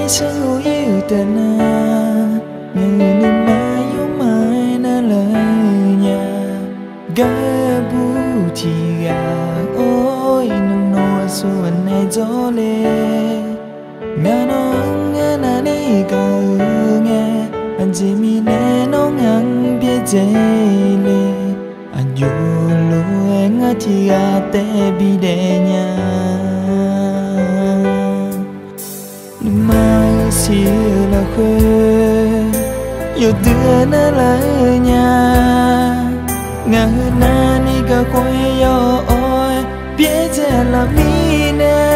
sang yêu ta na ngày ni mai yêu mai na lời nhà ga bu chi ga ôi nung no so này gió lê ngà nó ngà na ni ga nghe anh chỉ mi nè nó ngang biết dễ lê anh yêu lo ngà chi ga te bi de nhà mai xưa là khuê yêu thương nó lời nhà ngà na ni ga quay yo ôi biết giờ là mi nè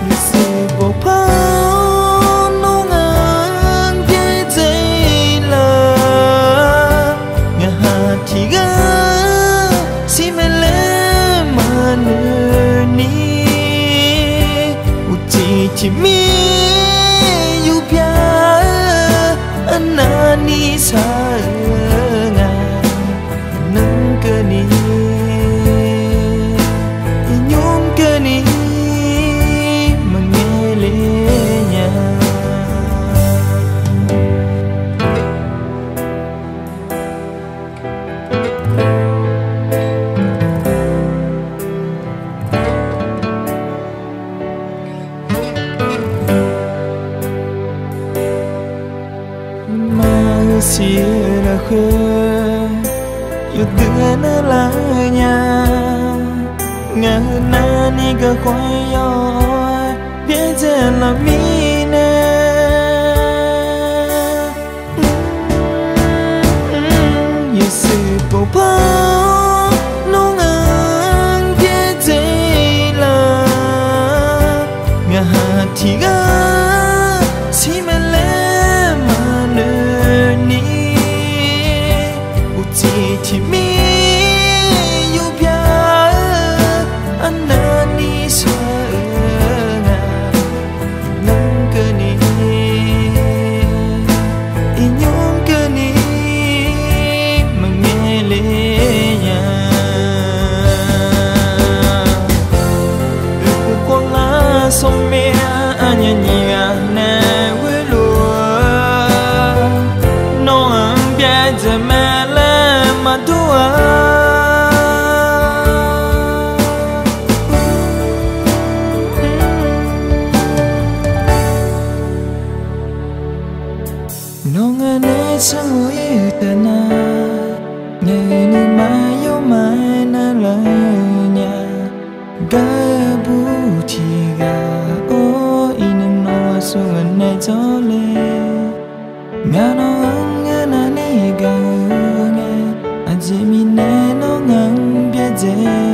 như sự vô pháo nó ngang biết dây là ngà hà thì ga si mê lê mà nửa ni uchi chỉ mi yêu bia anh nani sa nga nâng cơ ni nhung cơ ni mà nghe lệ nhà xưa là khơi yêu thương nó là nhà ngà na ni ga khoai yo biết giờ là mi nè như sự bầu bao nó ngang biết dây là ngà thì ga si mê lê mà nửa ni chỉ mi yêu bia anh nani sa nga nâng cơ ni nhung cơ ni mà nghe lệ nhà ước con lá sông mẹ anh nhà nè quê lúa nó ăn bia giờ mẹ mà tua nó ngã nè sang yêu ta na ngày ni mai yêu mai na lời nhà ga bu chi ga ôi nung no so này gió lê ngà nó ngà na ni ga chỉ mi nè nó ngang biết dễ